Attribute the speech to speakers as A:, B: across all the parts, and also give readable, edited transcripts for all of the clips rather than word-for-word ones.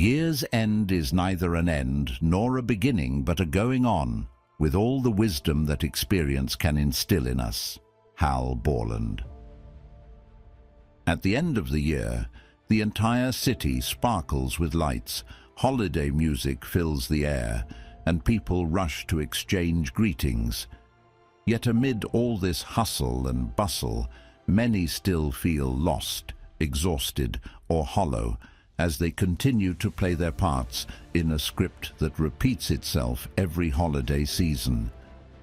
A: Year's end is neither an end nor a beginning, but a going on, with all the wisdom that experience can instill in us. Hal Borland. At the end of the year, the entire city sparkles with lights, holiday music fills the air, and people rush to exchange greetings. Yet amid all this hustle and bustle, many still feel lost, exhausted, or hollow, as they continue to play their parts in a script that repeats itself every holiday season.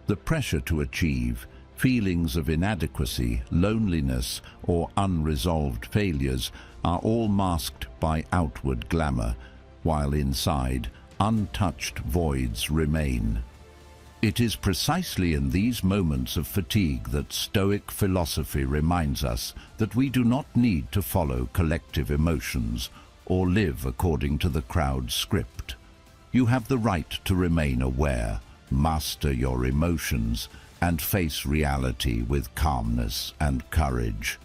A: The pressure to achieve, feelings of inadequacy, loneliness, or unresolved failures are all masked by outward glamour, while inside, untouched voids remain. It is precisely in these moments of fatigue that Stoic philosophy reminds us that we do not need to follow collective emotions or live according to the crowd's script. You have the right to remain aware, master your emotions, and face reality with calmness and courage.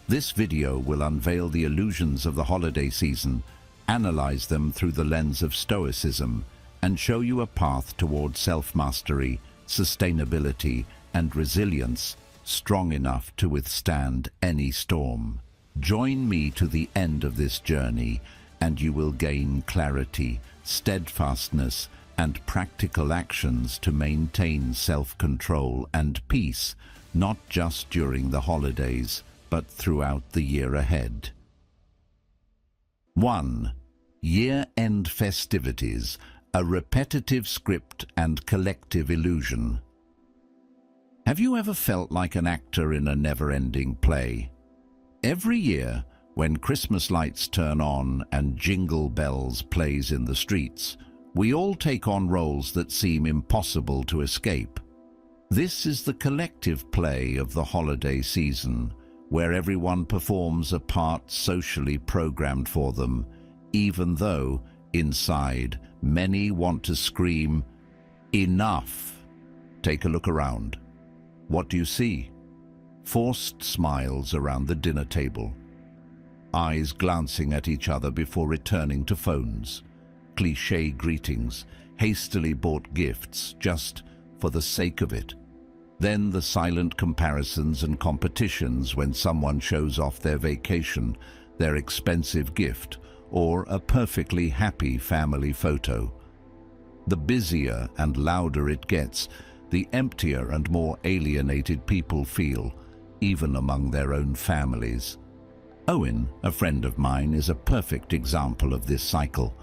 A: This video will unveil the illusions of the holiday season, analyze them through the lens of Stoicism, and show you a path toward self-mastery, sustainability, and resilience strong enough to withstand any storm. Join me to the end of this journey, and you will gain clarity, steadfastness, and practical actions to maintain self-control and peace, not just during the holidays, but throughout the year ahead. 1. Year-end festivities, a repetitive script and collective illusion. Have you ever felt like an actor in a never-ending play? Every year, when Christmas lights turn on and Jingle Bells plays in the streets, we all take on roles that seem impossible to escape. This is the collective play of the holiday season, where everyone performs a part socially programmed for them, even though, inside, many want to scream, "Enough!" Take a look around. What do you see? Forced smiles around the dinner table, eyes glancing at each other before returning to phones, cliché greetings, hastily bought gifts just for the sake of it. Then the silent comparisons and competitions when someone shows off their vacation, their expensive gift, or a perfectly happy family photo. The busier and louder it gets, the emptier and more alienated people feel, even among their own families. Owen, a friend of mine, is a perfect example of this cycle.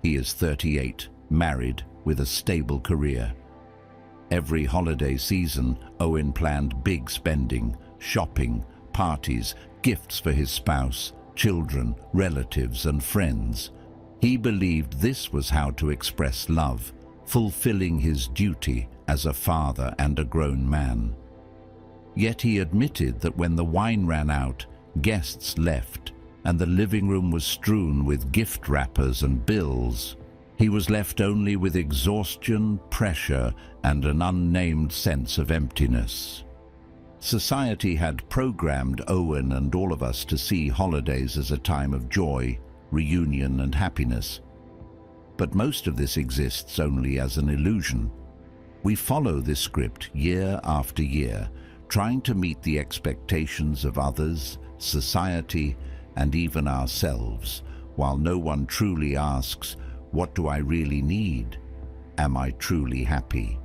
A: He is 38, married, with a stable career. Every holiday season, Owen planned big spending, shopping, parties, gifts for his spouse, children, relatives, and friends. He believed this was how to express love, fulfilling his duty as a father and a grown man. Yet he admitted that when the wine ran out, guests left, and the living room was strewn with gift wrappers and bills, he was left only with exhaustion, pressure, and an unnamed sense of emptiness. Society had programmed Owen and all of us to see holidays as a time of joy, reunion, and happiness. But most of this exists only as an illusion. We follow this script year after year, trying to meet the expectations of others, society, and even ourselves, while no one truly asks, "What do I really need? Am I truly happy?"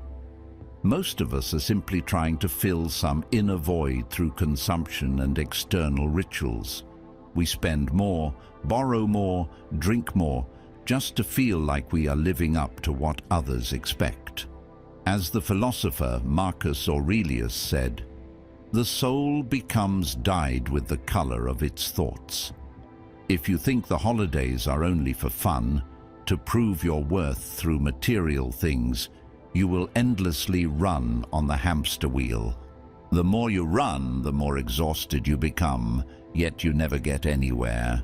A: Most of us are simply trying to fill some inner void through consumption and external rituals. We spend more, borrow more, drink more, just to feel like we are living up to what others expect. As the philosopher Marcus Aurelius said, "The soul becomes dyed with the color of its thoughts." If you think the holidays are only for fun, to prove your worth through material things, you will endlessly run on the hamster wheel. The more you run, the more exhausted you become, yet you never get anywhere.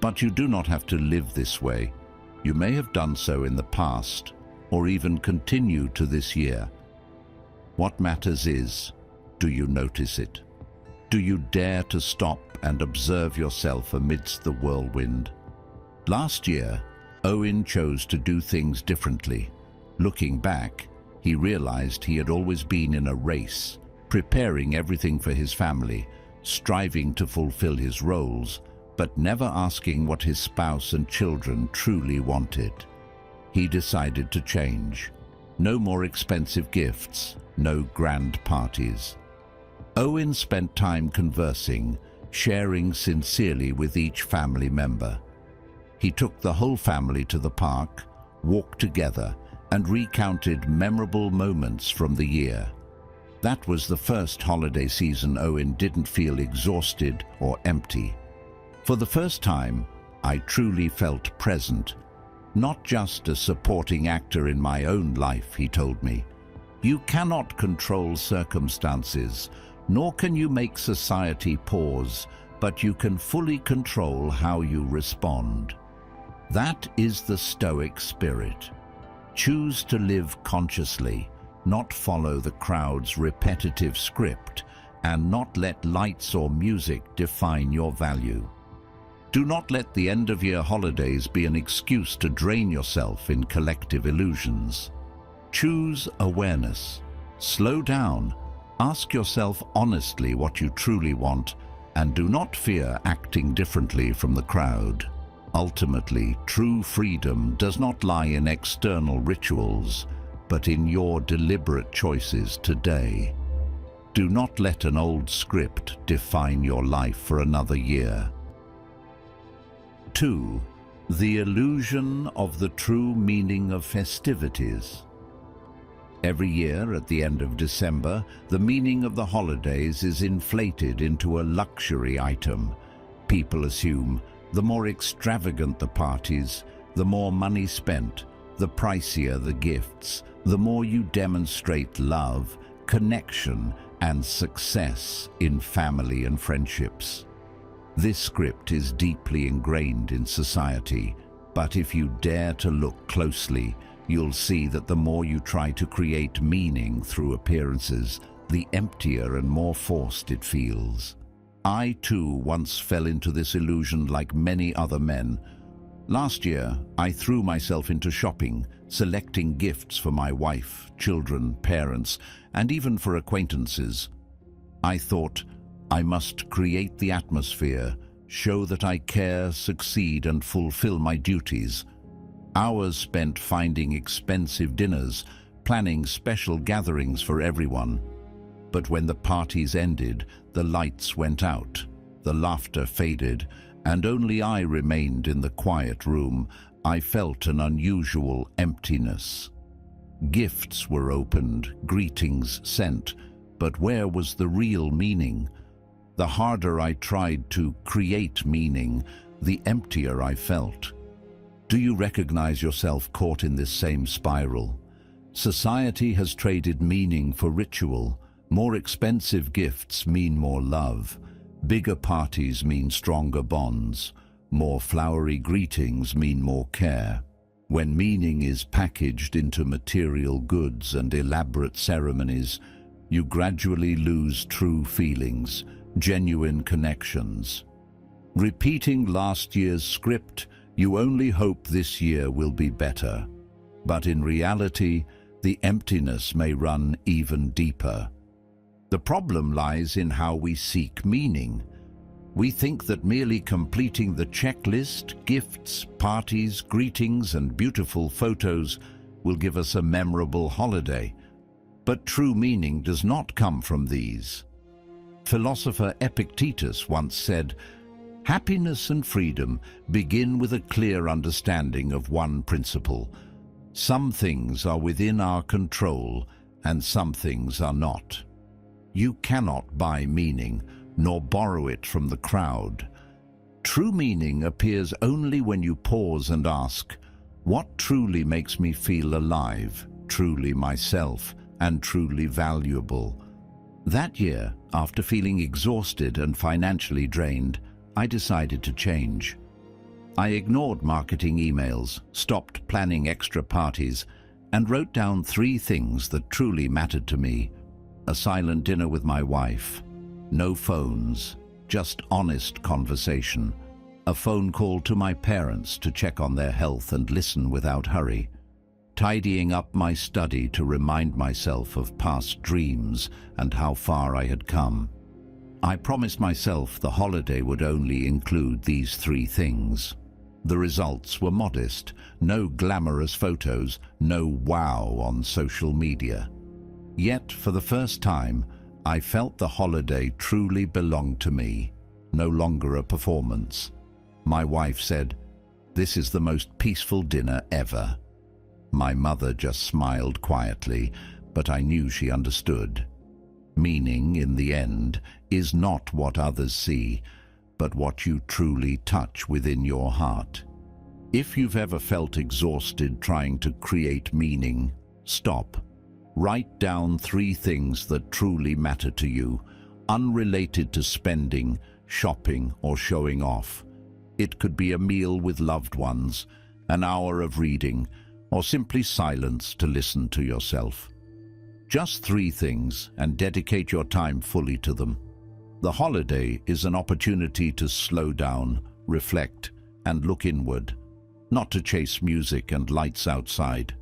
A: But you do not have to live this way. You may have done so in the past, or even continue to this year. What matters is, do you notice it? Do you dare to stop and observe yourself amidst the whirlwind? Last year, Owen chose to do things differently. Looking back, he realized he had always been in a race, preparing everything for his family, striving to fulfill his roles, but never asking what his spouse and children truly wanted. He decided to change. No more expensive gifts, no grand parties. Owen spent time conversing, sharing sincerely with each family member. He took the whole family to the park, walked together, and recounted memorable moments from the year. That was the first holiday season Owen didn't feel exhausted or empty. For the first time, I truly felt present, not just a supporting actor in my own life, he told me. You cannot control circumstances, nor can you make society pause, but you can fully control how you respond. That is the Stoic spirit. Choose to live consciously, not follow the crowd's repetitive script, and not let lights or music define your value. Do not let the end-of-year holidays be an excuse to drain yourself in collective illusions. Choose awareness. Slow down. Ask yourself honestly what you truly want, and do not fear acting differently from the crowd. Ultimately, true freedom does not lie in external rituals, but in your deliberate choices today. Do not let an old script define your life for another year. 2. The illusion of the true meaning of festivities. Every year, at the end of December, the meaning of the holidays is inflated into a luxury item. People assume the more extravagant the parties, the more money spent, the pricier the gifts, the more you demonstrate love, connection, and success in family and friendships. This script is deeply ingrained in society, but if you dare to look closely, you'll see that the more you try to create meaning through appearances, the emptier and more forced it feels. I too once fell into this illusion like many other men. Last year, I threw myself into shopping, selecting gifts for my wife, children, parents, and even for acquaintances. I thought, I must create the atmosphere, show that I care, succeed, and fulfill my duties. Hours spent finding expensive dinners, planning special gatherings for everyone. But when the parties ended, the lights went out, the laughter faded, and only I remained in the quiet room. I felt an unusual emptiness. Gifts were opened, greetings sent, but where was the real meaning? The harder I tried to create meaning, the emptier I felt. Do you recognize yourself caught in this same spiral? Society has traded meaning for ritual. More expensive gifts mean more love. Bigger parties mean stronger bonds. More flowery greetings mean more care. When meaning is packaged into material goods and elaborate ceremonies, you gradually lose true feelings, genuine connections. Repeating last year's script, you only hope this year will be better. But in reality, the emptiness may run even deeper. The problem lies in how we seek meaning. We think that merely completing the checklist, gifts, parties, greetings, and beautiful photos will give us a memorable holiday. But true meaning does not come from these. Philosopher Epictetus once said, "Happiness and freedom begin with a clear understanding of one principle. Some things are within our control, and some things are not." You cannot buy meaning, nor borrow it from the crowd. True meaning appears only when you pause and ask, what truly makes me feel alive, truly myself, and truly valuable? That year, after feeling exhausted and financially drained, I decided to change. I ignored marketing emails, stopped planning extra parties, and wrote down 3 things that truly mattered to me. A silent dinner with my wife. No phones, just honest conversation. A phone call to my parents to check on their health and listen without hurry. Tidying up my study to remind myself of past dreams and how far I had come. I promised myself the holiday would only include these 3 things. The results were modest. No glamorous photos, no wow on social media. Yet, for the first time, I felt the holiday truly belonged to me, no longer a performance. My wife said, "This is the most peaceful dinner ever." My mother just smiled quietly, but I knew she understood. Meaning, in the end, is not what others see, but what you truly touch within your heart. If you've ever felt exhausted trying to create meaning, stop. Write down 3 things that truly matter to you, unrelated to spending, shopping, or showing off. It could be a meal with loved ones, an hour of reading, or simply silence to listen to yourself. Just 3 things, and dedicate your time fully to them. The holiday is an opportunity to slow down, reflect, and look inward, not to chase music and lights outside.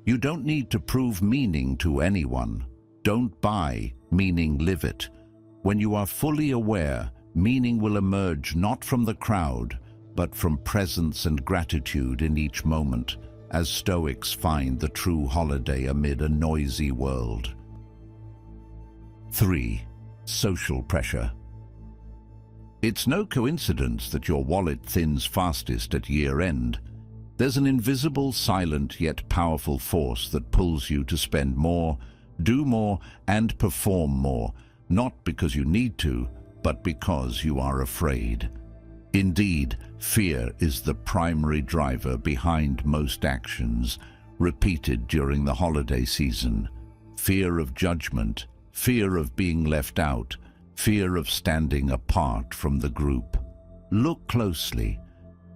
A: You don't need to prove meaning to anyone. Don't buy meaning, live it. When you are fully aware, meaning will emerge not from the crowd, but from presence and gratitude in each moment, as Stoics find the true holiday amid a noisy world. 3. Social pressure. It's no coincidence that your wallet thins fastest at year-end. There's an invisible, silent, yet powerful force that pulls you to spend more, do more, and perform more, not because you need to, but because you are afraid. Indeed, fear is the primary driver behind most actions, repeated during the holiday season. Fear of judgment, fear of being left out, fear of standing apart from the group. Look closely.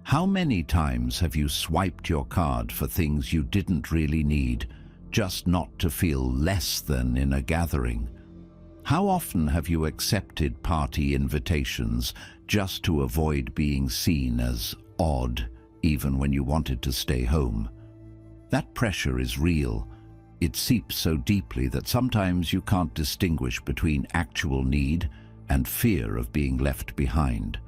A: How many times have you swiped your card for things you didn't really need, just not to feel less than in a gathering? How often have you accepted party invitations just to avoid being seen as odd, even when you wanted to stay home? That pressure is real. It seeps so deeply that sometimes you can't distinguish between actual need and fear of being left behind.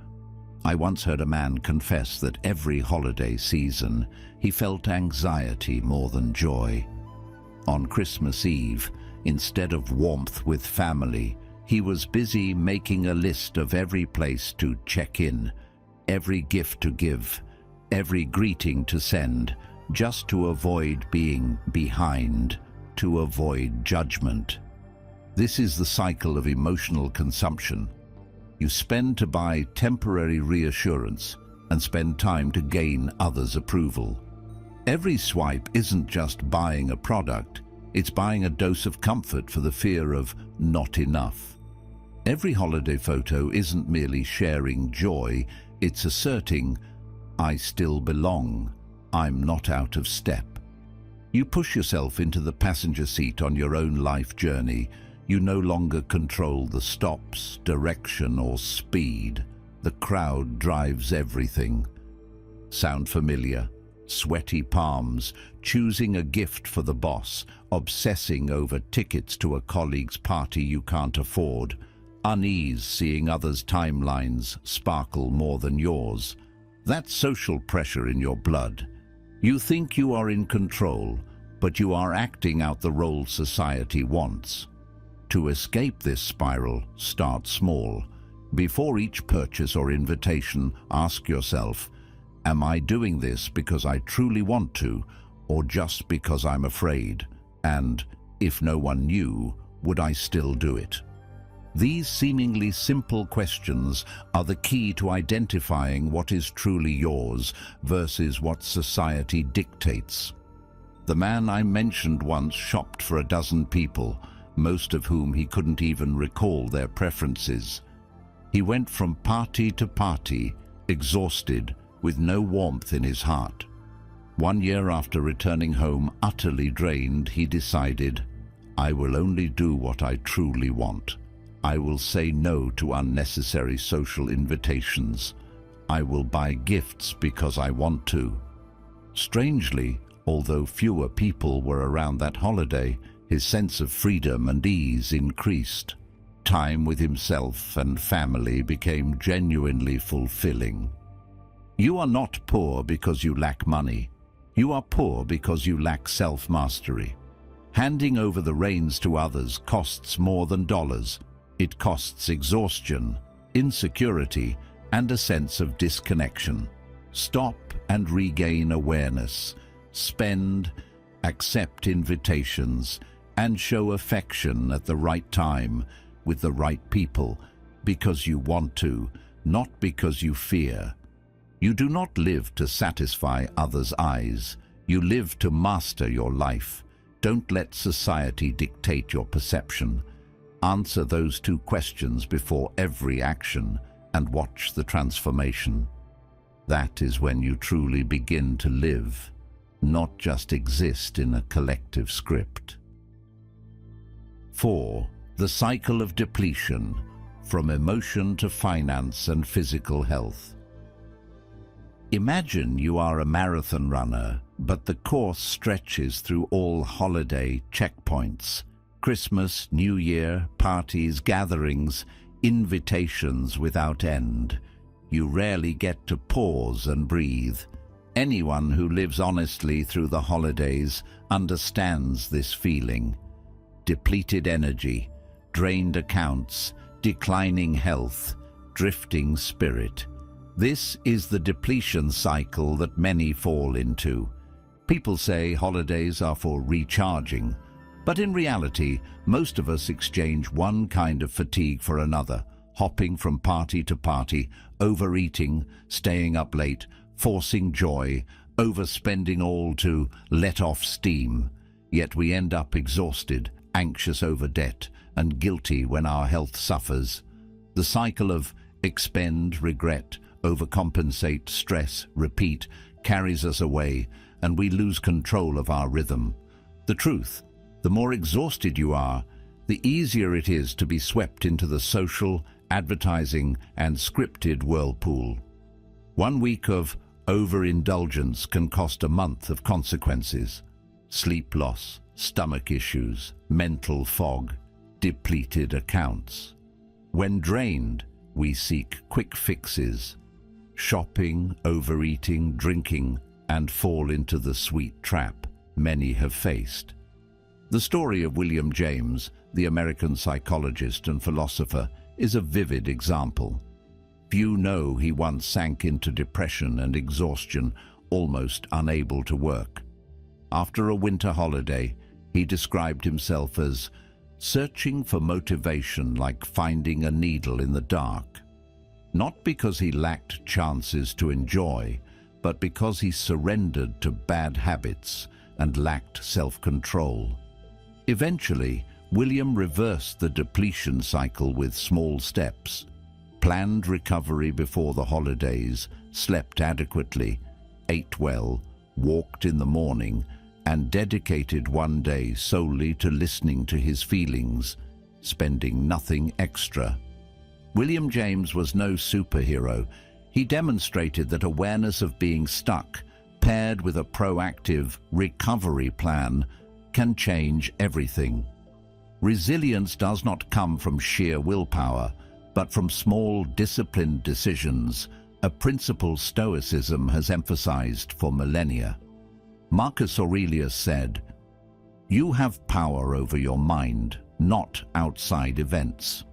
A: I once heard a man confess that every holiday season he felt anxiety more than joy. On Christmas Eve, instead of warmth with family, he was busy making a list of every place to check in, every gift to give, every greeting to send, just to avoid being behind, to avoid judgment. This is the cycle of emotional consumption. You spend to buy temporary reassurance and spend time to gain others' approval. Every swipe isn't just buying a product, it's buying a dose of comfort for the fear of not enough. Every holiday photo isn't merely sharing joy, it's asserting, I still belong, I'm not out of step. You push yourself into the passenger seat on your own life journey. You no longer control the stops, direction, or speed. The crowd drives everything. Sound familiar? Sweaty palms, choosing a gift for the boss, obsessing over tickets to a colleague's party you can't afford, unease seeing others' timelines sparkle more than yours. That's social pressure in your blood. You think you are in control, but you are acting out the role society wants. To escape this spiral, start small. Before each purchase or invitation, ask yourself, am I doing this because I truly want to, or just because I'm afraid? And, if no one knew, would I still do it? These seemingly simple questions are the key to identifying what is truly yours versus what society dictates. The man I mentioned once shopped for a dozen people, most of whom he couldn't even recall their preferences. He went from party to party, exhausted, with no warmth in his heart. 1 year after returning home utterly drained, he decided, I will only do what I truly want. I will say no to unnecessary social invitations. I will buy gifts because I want to. Strangely, although fewer people were around that holiday, his sense of freedom and ease increased. Time with himself and family became genuinely fulfilling. You are not poor because you lack money. You are poor because you lack self-mastery. Handing over the reins to others costs more than dollars. It costs exhaustion, insecurity, and a sense of disconnection. Stop and regain awareness. Spend, accept invitations, and show affection at the right time with the right people, because you want to, not because you fear. You do not live to satisfy others' eyes. You live to master your life. Don't let society dictate your perception. Answer those two questions before every action and watch the transformation. That is when you truly begin to live, not just exist in a collective script. 4. The cycle of depletion, from emotion to finance and physical health. Imagine you are a marathon runner, but the course stretches through all holiday checkpoints. Christmas, New Year, parties, gatherings, invitations without end. You rarely get to pause and breathe. Anyone who lives honestly through the holidays understands this feeling. Depleted energy, drained accounts, declining health, drifting spirit. This is the depletion cycle that many fall into. People say holidays are for recharging, but in reality, most of us exchange one kind of fatigue for another, hopping from party to party, overeating, staying up late, forcing joy, overspending all to let off steam. Yet we end up exhausted, anxious over debt, and guilty when our health suffers. The cycle of expend, regret, overcompensate, stress, repeat carries us away, and we lose control of our rhythm. The truth, the more exhausted you are, the easier it is to be swept into the social, advertising, and scripted whirlpool. 1 week of overindulgence can cost a month of consequences. Sleep loss, stomach issues, mental fog, depleted accounts. When drained, we seek quick fixes, shopping, overeating, drinking, and fall into the sweet trap many have faced. The story of William James, the American psychologist and philosopher, is a vivid example. Few know he once sank into depression and exhaustion, almost unable to work. After a winter holiday, he described himself as searching for motivation like finding a needle in the dark. Not because he lacked chances to enjoy, but because he surrendered to bad habits and lacked self-control. Eventually, William reversed the depletion cycle with small steps, planned recovery before the holidays, slept adequately, ate well, walked in the morning, and dedicated one day solely to listening to his feelings, spending nothing extra. William James was no superhero. He demonstrated that awareness of being stuck, paired with a proactive recovery plan, can change everything. Resilience does not come from sheer willpower, but from small, disciplined decisions, a principle Stoicism has emphasized for millennia. Marcus Aurelius said, "You have power over your mind, not outside events.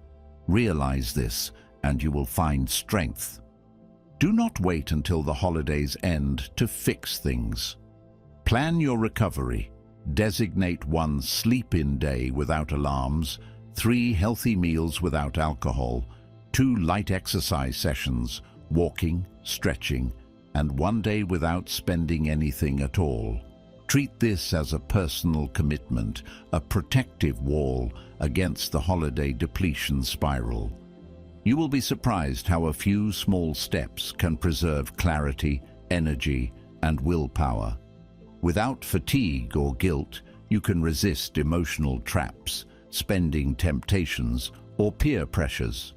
A: Realize this, and you will find strength." Do not wait until the holidays end to fix things. Plan your recovery. Designate 1 sleep-in day without alarms, 3 healthy meals without alcohol, 2 light exercise sessions, walking, stretching, and 1 day without spending anything at all. Treat this as a personal commitment, a protective wall against the holiday depletion spiral. You will be surprised how a few small steps can preserve clarity, energy, and willpower. Without fatigue or guilt, you can resist emotional traps, spending temptations, or peer pressures.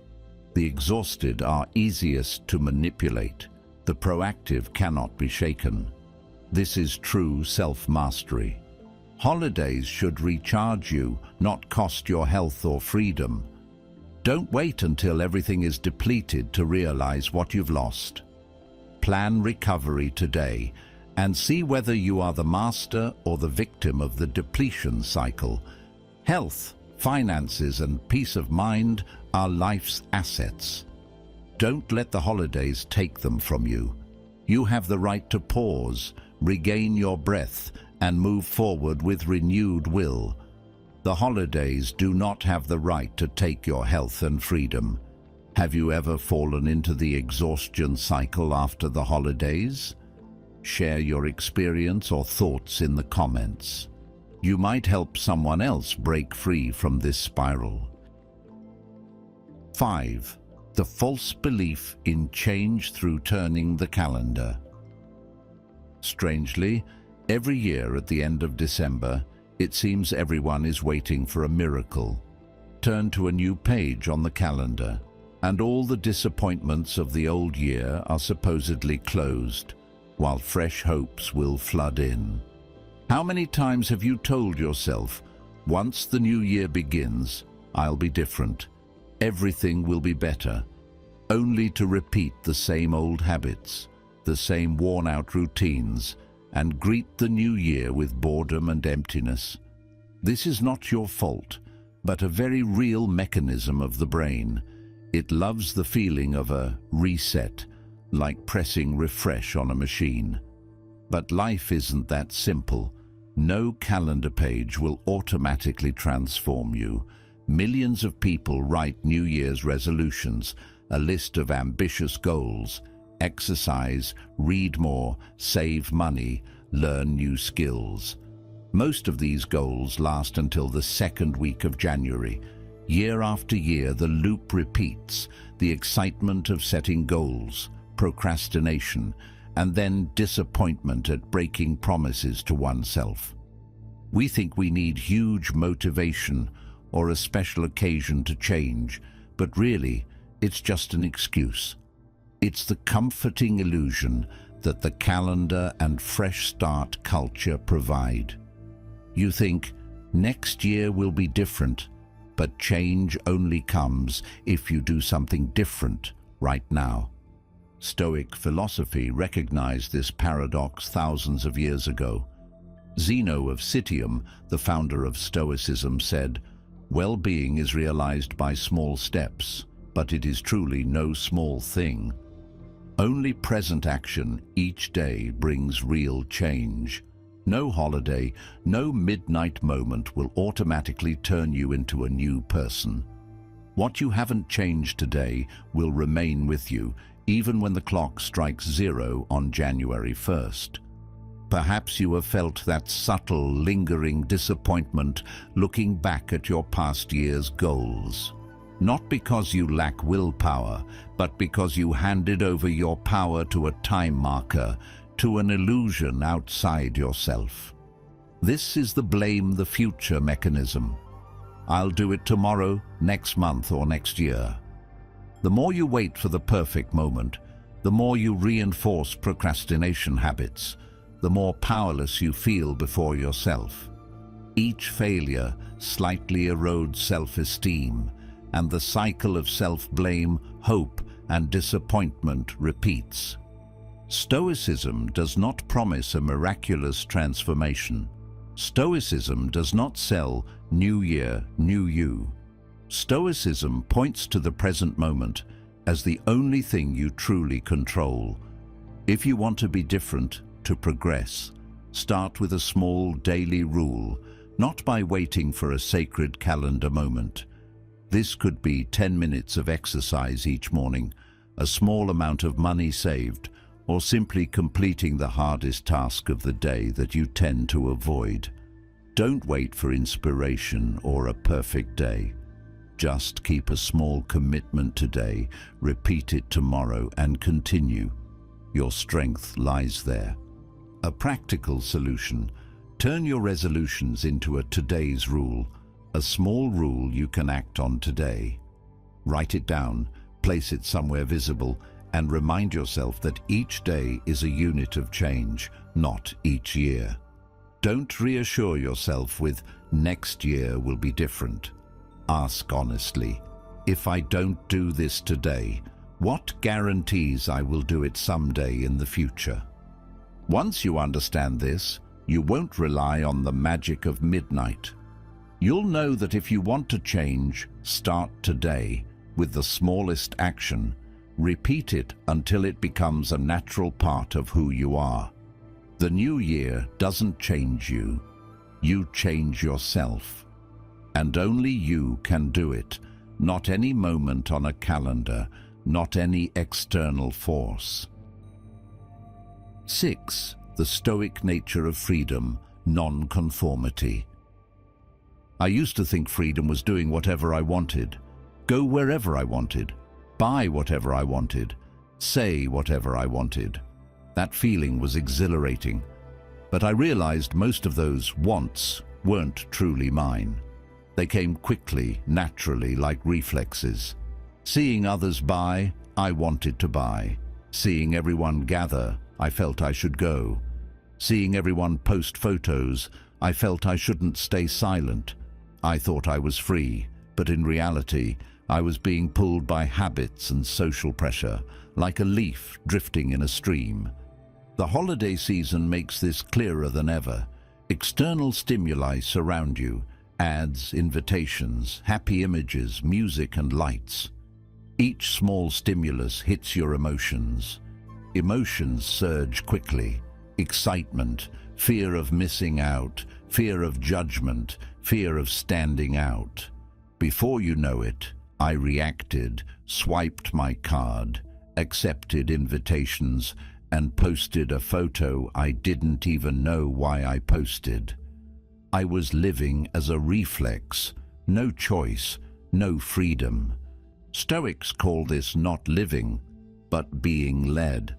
A: The exhausted are easiest to manipulate. The proactive cannot be shaken. This is true self-mastery. Holidays should recharge you, not cost your health or freedom. Don't wait until everything is depleted to realize what you've lost. Plan recovery today and see whether you are the master or the victim of the depletion cycle. Health, finances, and peace of mind are life's assets. Don't let the holidays take them from you. You have the right to pause, regain your breath, and move forward with renewed will. The holidays do not have the right to take your health and freedom. Have you ever fallen into the exhaustion cycle after the holidays? Share your experience or thoughts in the comments. You might help someone else break free from this spiral. 5. The false belief in change through turning the calendar. Strangely, every year at the end of December, it seems everyone is waiting for a miracle. Turn to a new page on the calendar, and all the disappointments of the old year are supposedly closed, while fresh hopes will flood in. How many times have you told yourself, once the new year begins, I'll be different, everything will be better, only to repeat the same old habits, the same worn-out routines, and greet the new year with boredom and emptiness? This is not your fault, but a very real mechanism of the brain. It loves the feeling of a reset, like pressing refresh on a machine. But life isn't that simple. No calendar page will automatically transform you. Millions of people write New Year's resolutions, a list of ambitious goals: exercise, read more, save money, learn new skills. Most of these goals last until the second week of January. Year after year, the loop repeats: the excitement of setting goals, procrastination, and then disappointment at breaking promises to oneself. We think we need huge motivation or a special occasion to change, but really, it's just an excuse. It's the comforting illusion that the calendar and fresh start culture provide. You think, next year will be different, but change only comes if you do something different right now. Stoic philosophy recognized this paradox thousands of years ago. Zeno of Citium, the founder of Stoicism, said, "Well-being is realized by small steps, but it is truly no small thing. Only present action each day brings real change. No holiday, no midnight moment will automatically turn you into a new person. What you haven't changed today will remain with you, even when the clock strikes 0 on January 1st. Perhaps you have felt that subtle, lingering disappointment looking back at your past year's goals. Not because you lack willpower, but because you handed over your power to a time marker, to an illusion outside yourself. This is the blame the future mechanism. I'll do it tomorrow, next month, or next year. The more you wait for the perfect moment, the more you reinforce procrastination habits, the more powerless you feel before yourself. Each failure slightly erodes self-esteem, and the cycle of self-blame, hope, and disappointment repeats. Stoicism does not promise a miraculous transformation. Stoicism does not sell "New Year, New You." Stoicism points to the present moment as the only thing you truly control. If you want to be different, to progress, start with a small daily rule, not by waiting for a sacred calendar moment. This could be 10 minutes of exercise each morning, a small amount of money saved, or simply completing the hardest task of the day that you tend to avoid. Don't wait for inspiration or a perfect day. Just keep a small commitment today, repeat it tomorrow, and continue. Your strength lies there. A practical solution: turn your resolutions into a today's rule, a small rule you can act on today. Write it down, place it somewhere visible, and remind yourself that each day is a unit of change, not each year. Don't reassure yourself with "next year will be different." Ask honestly, if I don't do this today, what guarantees I will do it someday in the future? Once you understand this, you won't rely on the magic of midnight. You'll know that if you want to change, start today with the smallest action. Repeat it until it becomes a natural part of who you are. The new year doesn't change you. You change yourself. And only you can do it, not any moment on a calendar, not any external force. 6. The Stoic nature of freedom, non-conformity. I used to think freedom was doing whatever I wanted, go wherever I wanted, buy whatever I wanted, say whatever I wanted. That feeling was exhilarating, but I realized most of those wants weren't truly mine. They came quickly, naturally, like reflexes. Seeing others buy, I wanted to buy. Seeing everyone gather, I felt I should go. Seeing everyone post photos, I felt I shouldn't stay silent. I thought I was free, but in reality, I was being pulled by habits and social pressure, like a leaf drifting in a stream. The holiday season makes this clearer than ever. External stimuli surround you: ads, invitations, happy images, music and lights. Each small stimulus hits your emotions. Emotions surge quickly: excitement, fear of missing out, fear of judgment, fear of standing out. Before you know it, I reacted, swiped my card, accepted invitations, and posted a photo I didn't even know why I posted. I was living as a reflex, no choice, no freedom. Stoics call this not living, but being led.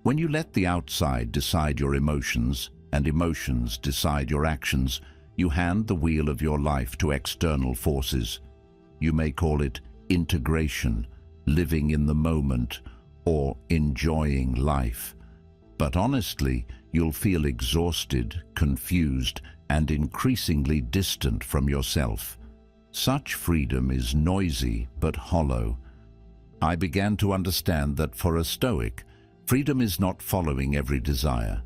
A: When you let the outside decide your emotions, and emotions decide your actions, you hand the wheel of your life to external forces. You may call it integration, living in the moment, or enjoying life. But honestly, you'll feel exhausted, confused, and increasingly distant from yourself. Such freedom is noisy but hollow. I began to understand that for a Stoic, freedom is not following every desire.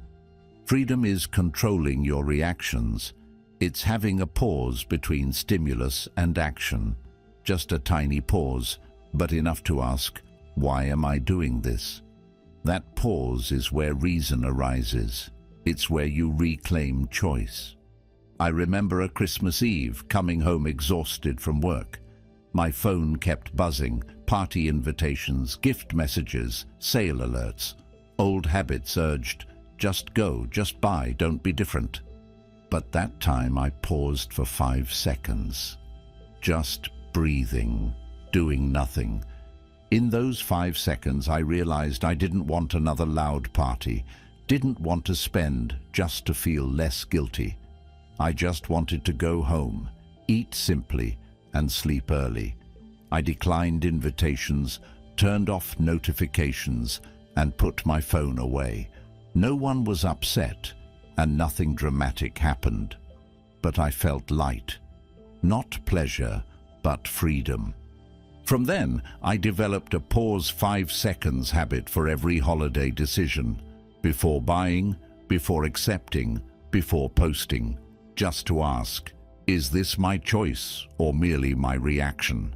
A: Freedom is controlling your reactions. It's having a pause between stimulus and action. Just a tiny pause, but enough to ask, why am I doing this? That pause is where reason arises. It's where you reclaim choice. I remember a Christmas Eve, coming home exhausted from work. My phone kept buzzing, party invitations, gift messages, sale alerts. Old habits urged, just go, just buy, don't be different. But that time I paused for 5 seconds. Just breathing, doing nothing. In those 5 seconds I realized I didn't want another loud party, didn't want to spend just to feel less guilty. I just wanted to go home, eat simply, and sleep early. I declined invitations, turned off notifications, and put my phone away. No one was upset, and nothing dramatic happened. But I felt light. Not pleasure, but freedom. From then, I developed a pause 5 seconds habit for every holiday decision. Before buying, before accepting, before posting. Just to ask, is this my choice or merely my reaction?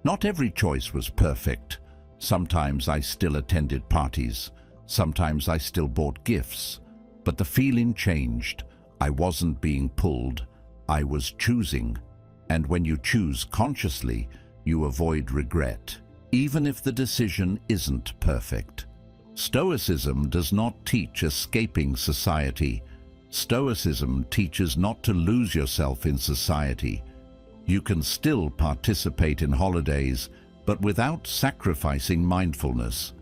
A: Not every choice was perfect. Sometimes I still attended parties. Sometimes I still bought gifts. But the feeling changed. I wasn't being pulled. I was choosing. And when you choose consciously, you avoid regret, even if the decision isn't perfect. Stoicism does not teach escaping society. Stoicism teaches not to lose yourself in society. You can still participate in holidays, but without sacrificing mindfulness.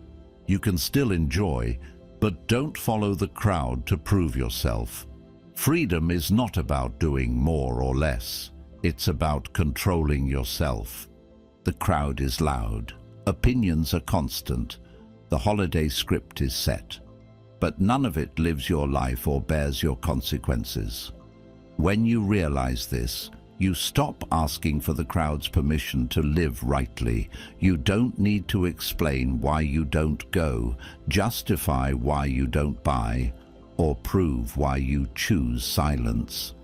A: You can still enjoy, but don't follow the crowd to prove yourself. Freedom is not about doing more or less. It's about controlling yourself. The crowd is loud. Opinions are constant. The holiday script is set, but none of it lives your life or bears your consequences. When you realize this, you stop asking for the crowd's permission to live rightly. You don't need to explain why you don't go, justify why you don't buy, or prove why you choose silence.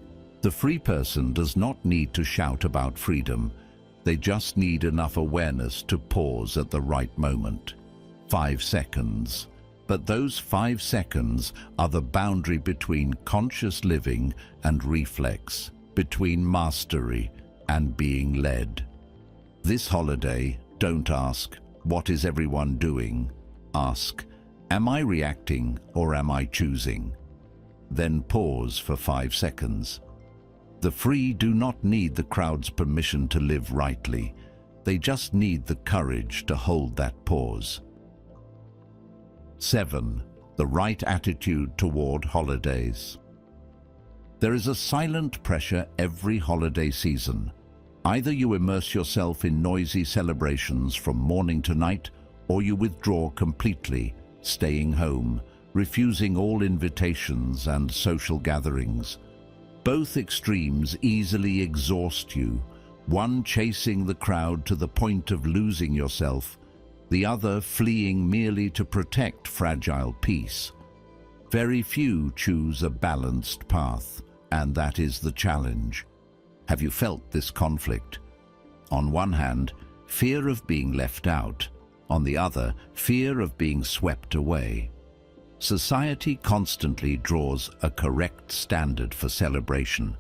A: The free person does not need to shout about freedom. They just need enough awareness to pause at the right moment. 5 seconds. But those 5 seconds are the boundary between conscious living and reflex, between mastery and being led. This holiday, don't ask, what is everyone doing? Ask, am I reacting or am I choosing? Then pause for 5 seconds. The free do not need the crowd's permission to live rightly. They just need the courage to hold that pause. 7. The right attitude toward holidays. There is a silent pressure every holiday season. Either you immerse yourself in noisy celebrations from morning to night, or you withdraw completely, staying home, refusing all invitations and social gatherings. Both extremes easily exhaust you, one chasing the crowd to the point of losing yourself, the other fleeing merely to protect fragile peace. Very few choose a balanced path, and that is the challenge. Have you felt this conflict? On one hand, fear of being left out. On the other, fear of being swept away. Society constantly draws a correct standard for celebration.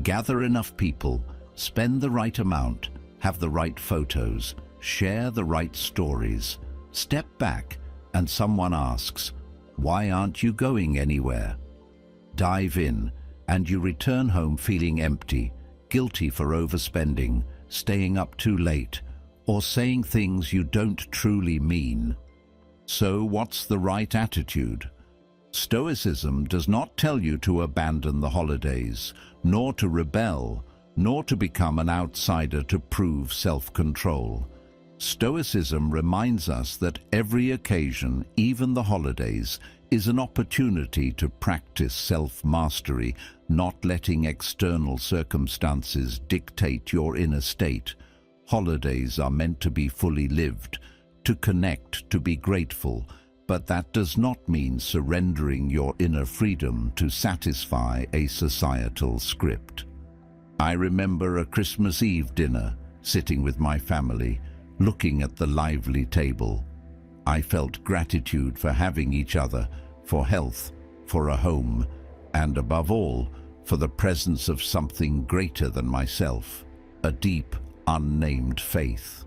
A: Gather enough people, spend the right amount, have the right photos, share the right stories. Step back and someone asks, why aren't you going anywhere? Dive in and you return home feeling empty, guilty for overspending, staying up too late, or saying things you don't truly mean. So what's the right attitude? Stoicism does not tell you to abandon the holidays, nor to rebel, nor to become an outsider to prove self-control. Stoicism reminds us that every occasion, even the holidays, is an opportunity to practice self-mastery, not letting external circumstances dictate your inner state. Holidays are meant to be fully lived, to connect, to be grateful, but that does not mean surrendering your inner freedom to satisfy a societal script. I remember a Christmas Eve dinner, sitting with my family, looking at the lively table. I felt gratitude for having each other, for health, for a home, and above all, for the presence of something greater than myself, a deep, unnamed faith.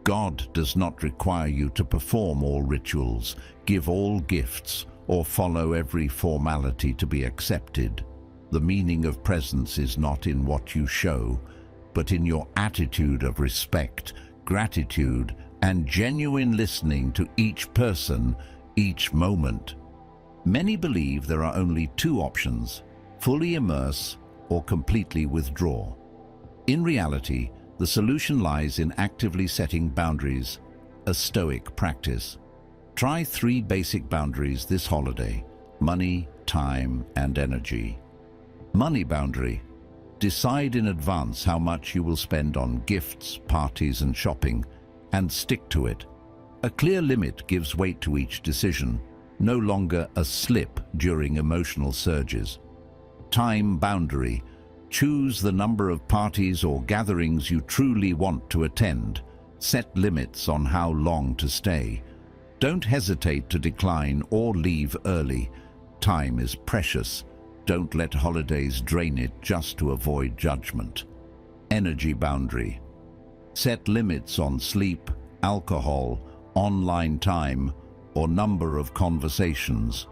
A: God does not require you to perform all rituals, give all gifts, or follow every formality to be accepted. The meaning of presence is not in what you show, but in your attitude of respect, gratitude, and genuine listening to each person, each moment. Many believe there are only 2 options: fully immerse or completely withdraw. In reality, the solution lies in actively setting boundaries, a Stoic practice. Try 3 basic boundaries this holiday: money, time, and energy. Money boundary. Decide in advance how much you will spend on gifts, parties, and shopping, and stick to it. A clear limit gives weight to each decision, no longer a slip during emotional surges. Time boundary. Choose the number of parties or gatherings you truly want to attend. Set limits on how long to stay. Don't hesitate to decline or leave early. Time is precious. Don't let holidays drain it just to avoid judgment. Energy boundary. Set limits on sleep, alcohol, online time, or number of conversations.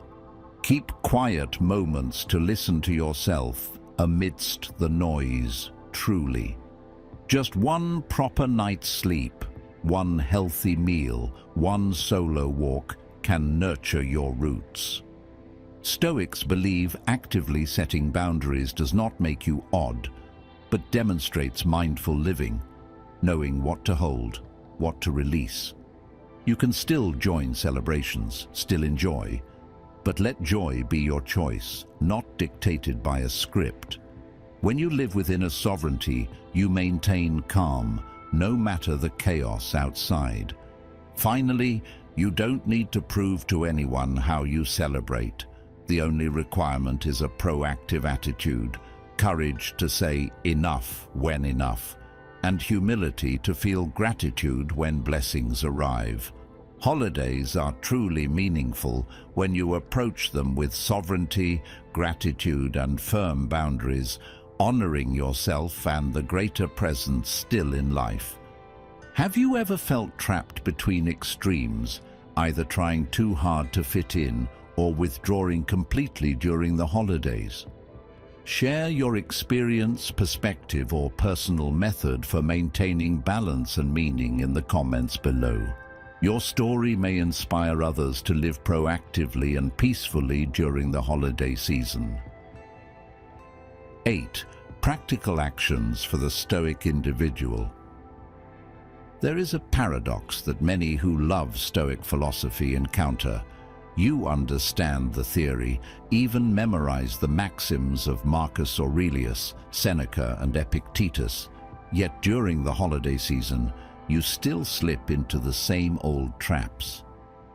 A: Keep quiet moments to listen to yourself amidst the noise, truly. Just one proper night's sleep, one healthy meal, one solo walk can nurture your roots. Stoics believe actively setting boundaries does not make you odd, but demonstrates mindful living, knowing what to hold, what to release. You can still join celebrations, still enjoy, but let joy be your choice, not dictated by a script. When you live within a sovereignty, you maintain calm, no matter the chaos outside. Finally, you don't need to prove to anyone how you celebrate. The only requirement is a proactive attitude, courage to say enough when enough, and humility to feel gratitude when blessings arrive. Holidays are truly meaningful when you approach them with sovereignty, gratitude, and firm boundaries, honoring yourself and the greater presence still in life. Have you ever felt trapped between extremes, either trying too hard to fit in or withdrawing completely during the holidays? Share your experience, perspective, or personal method for maintaining balance and meaning in the comments below. Your story may inspire others to live proactively and peacefully during the holiday season. 8. Practical actions for the Stoic individual. There is a paradox that many who love Stoic philosophy encounter. You understand the theory, even memorize the maxims of Marcus Aurelius, Seneca, and Epictetus. Yet during the holiday season, you still slip into the same old traps.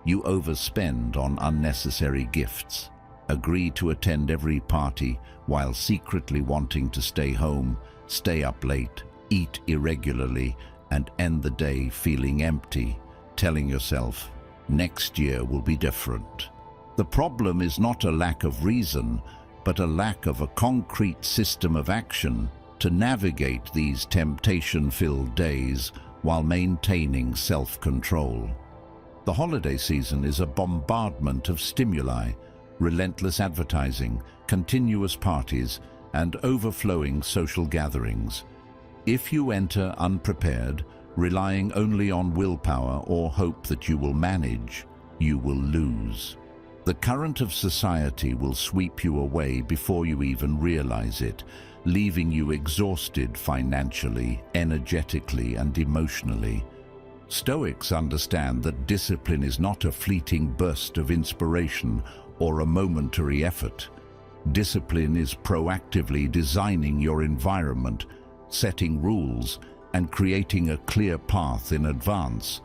A: You overspend on unnecessary gifts, agree to attend every party while secretly wanting to stay home, stay up late, eat irregularly, and end the day feeling empty, telling yourself, next year will be different. The problem is not a lack of reason, but a lack of a concrete system of action to navigate these temptation-filled days while maintaining self-control. The holiday season is a bombardment of stimuli, relentless advertising, continuous parties, and overflowing social gatherings. If you enter unprepared, relying only on willpower or hope that you will manage, you will lose. The current of society will sweep you away before you even realize it, leaving you exhausted financially, energetically, and emotionally. Stoics understand that discipline is not a fleeting burst of inspiration or a momentary effort. Discipline is proactively designing your environment, setting rules, and creating a clear path in advance.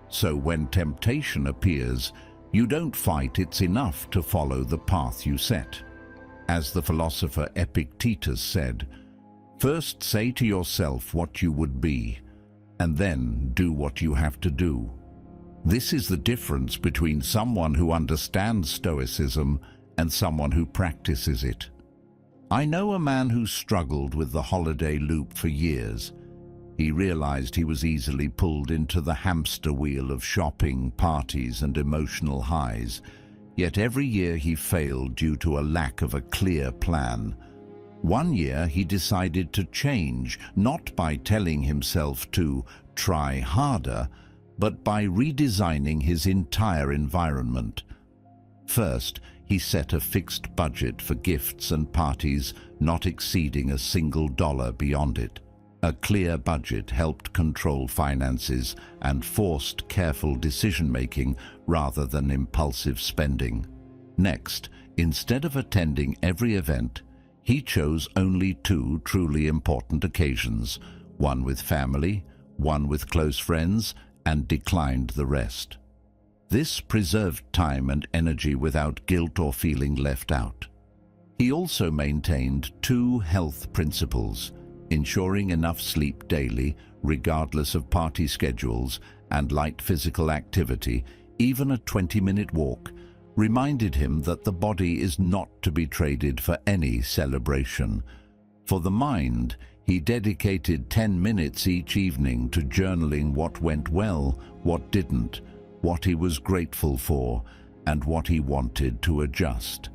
A: So when temptation appears, you don't fight, it's enough to follow the path you set. As the philosopher Epictetus said, first say to yourself what you would be, and then do what you have to do. This is the difference between someone who understands Stoicism and someone who practices it. I know a man who struggled with the holiday loop for years. He realized he was easily pulled into the hamster wheel of shopping, parties, and emotional highs. Yet every year he failed due to a lack of a clear plan. One year he decided to change, not by telling himself to try harder, but by redesigning his entire environment. First, he set a fixed budget for gifts and parties, not exceeding $1 beyond it. A clear budget helped control finances and forced careful decision-making rather than impulsive spending. Next, instead of attending every event, he chose only 2 truly important occasions, one with family, one with close friends, and declined the rest. This preserved time and energy without guilt or feeling left out. He also maintained 2 health principles: ensuring enough sleep daily, regardless of party schedules, and light physical activity, even a 20-minute walk, reminded him that the body is not to be traded for any celebration. For the mind, he dedicated 10 minutes each evening to journaling what went well, what didn't, what he was grateful for, and what he wanted to adjust.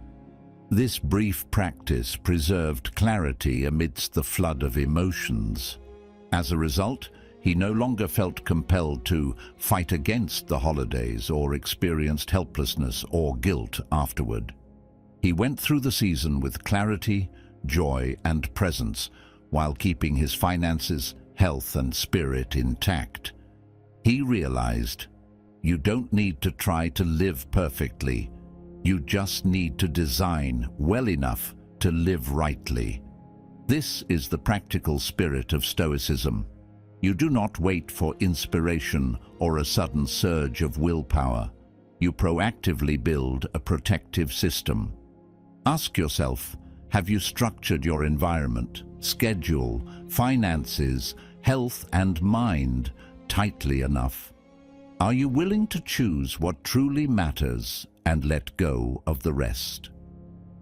A: This brief practice preserved clarity amidst the flood of emotions. As a result, he no longer felt compelled to fight against the holidays or experienced helplessness or guilt afterward. He went through the season with clarity, joy, and presence, while keeping his finances, health, and spirit intact. He realized, You don't need to try to live perfectly. You just need to design well enough to live rightly. This is the practical spirit of Stoicism. You do not wait for inspiration or a sudden surge of willpower. You proactively build a protective system. Ask yourself, have you structured your environment, schedule, finances, health and mind tightly enough? Are you willing to choose what truly matters and let go of the rest?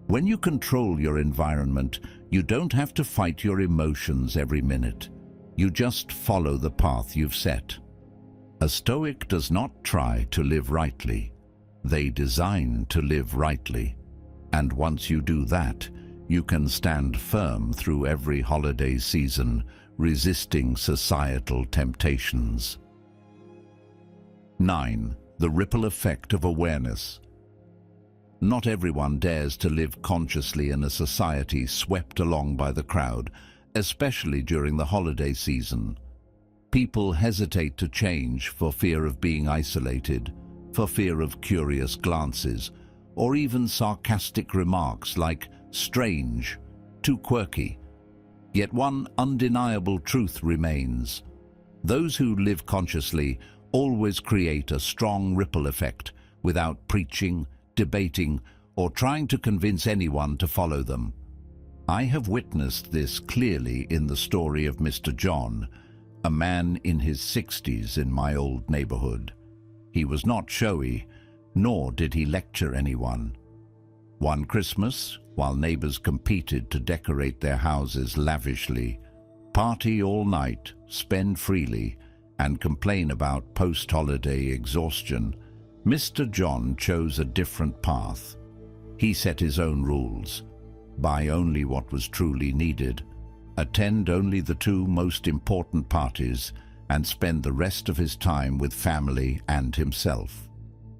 A: When you control your environment, you don't have to fight your emotions every minute. You just follow the path you've set. A Stoic does not try to live rightly. They design to live rightly. And once you do that, you can stand firm through every holiday season, resisting societal temptations. 9. The ripple effect of awareness. Not everyone dares to live consciously in a society swept along by the crowd, especially during the holiday season. People hesitate to change for fear of being isolated, for fear of curious glances, or even sarcastic remarks like strange, too quirky. Yet one undeniable truth remains. Those who live consciously always create a strong ripple effect without preaching, debating, or trying to convince anyone to follow them. I have witnessed this clearly in the story of Mr. John, a man in his 60s in my old neighborhood. He was not showy, nor did he lecture anyone. One Christmas, while neighbors competed to decorate their houses lavishly, party all night, spend freely, and complain about post-holiday exhaustion, Mr. John chose a different path. He set his own rules. Buy only what was truly needed, attend only the two most important parties, and spend the rest of his time with family and himself.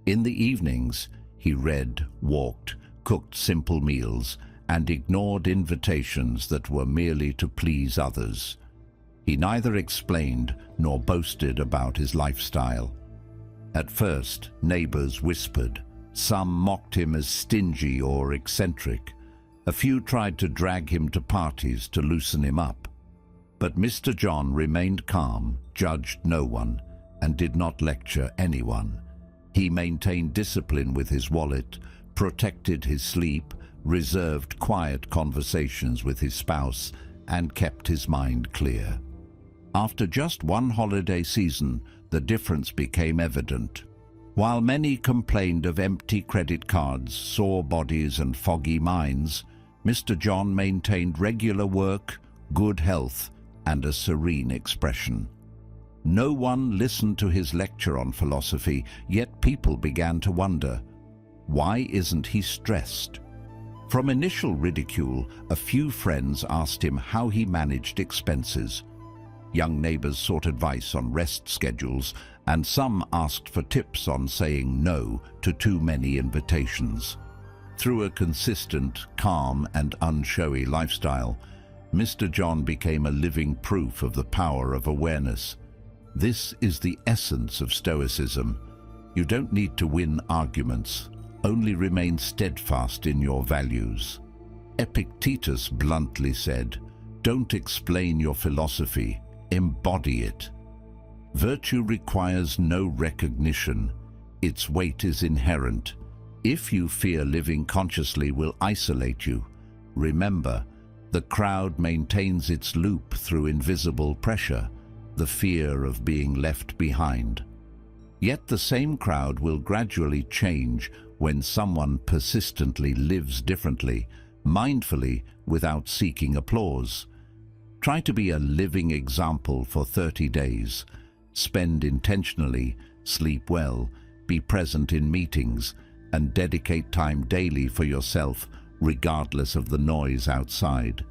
A: In the evenings, he read, walked, cooked simple meals, and ignored invitations that were merely to please others. He neither explained nor boasted about his lifestyle. At first, neighbors whispered. Some mocked him as stingy or eccentric. A few tried to drag him to parties to loosen him up. But Mr. John remained calm, judged no one, and did not lecture anyone. He maintained discipline with his wallet, protected his sleep, reserved quiet conversations with his spouse, and kept his mind clear. After just one holiday season, the difference became evident. While many complained of empty credit cards, sore bodies, and foggy minds, Mr. John maintained regular work, good health, and a serene expression. No one listened to his lecture on philosophy, yet people began to wonder, why isn't he stressed? From initial ridicule, a few friends asked him how he managed expenses. Young neighbors sought advice on rest schedules, and some asked for tips on saying no to too many invitations. Through a consistent, calm, and unshowy lifestyle, Mr. John became a living proof of the power of awareness. This is the essence of Stoicism. You don't need to win arguments, only remain steadfast in your values. Epictetus bluntly said, "Don't explain your philosophy, embody it." Virtue requires no recognition. Its weight is inherent. If you fear living consciously will isolate you, remember, the crowd maintains its loop through invisible pressure, the fear of being left behind. Yet the same crowd will gradually change when someone persistently lives differently, mindfully, without seeking applause. Try to be a living example for 30 days. Spend intentionally, sleep well, be present in meetings, and dedicate time daily for yourself, regardless of the noise outside.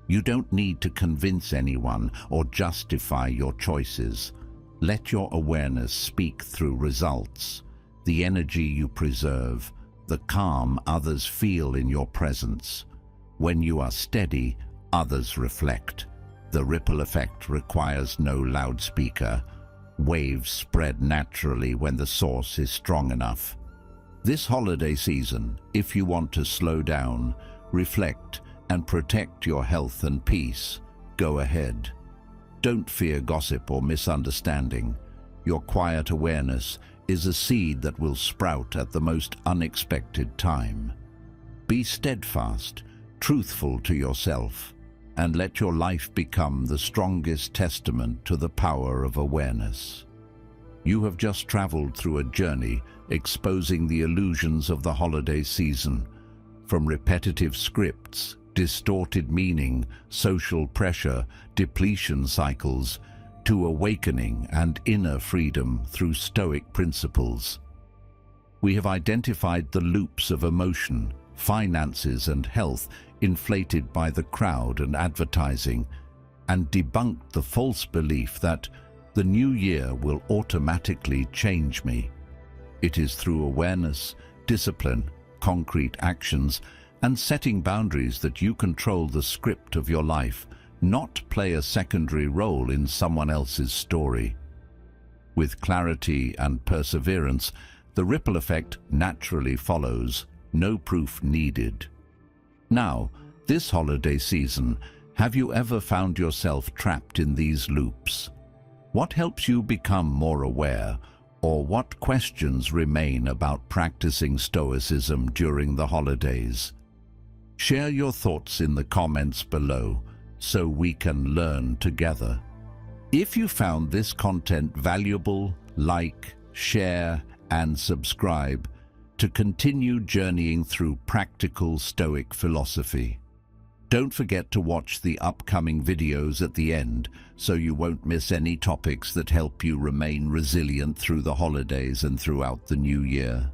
A: You don't need to convince anyone or justify your choices. Let your awareness speak through results. The energy you preserve, the calm others feel in your presence. When you are steady, others reflect. The ripple effect requires no loudspeaker, Waves spread naturally when the source is strong enough. This holiday season, if you want to slow down, reflect, and protect your health and peace, go ahead. Don't fear gossip or misunderstanding. Your quiet awareness is a seed that will sprout at the most unexpected time. Be steadfast, truthful to yourself, and let your life become the strongest testament to the power of awareness. You have just traveled through a journey exposing the illusions of the holiday season, from repetitive scripts, distorted meaning, social pressure, depletion cycles, to awakening and inner freedom through Stoic principles. We have identified the loops of emotion, finances and health inflated by the crowd and advertising, and debunked the false belief that the new year will automatically change me. It is through awareness, discipline, concrete actions, and setting boundaries that you control the script of your life, not play a secondary role in someone else's story. With clarity and perseverance, the ripple effect naturally follows, no proof needed. Now, this holiday season, have you ever found yourself trapped in these loops? What helps you become more aware, or what questions remain about practicing Stoicism during the holidays? Share your thoughts in the comments below so we can learn together. If you found this content valuable, like, share, and subscribe to continue journeying through practical Stoic philosophy. Don't forget to watch the upcoming videos at the end so you won't miss any topics that help you remain resilient through the holidays and throughout the new year.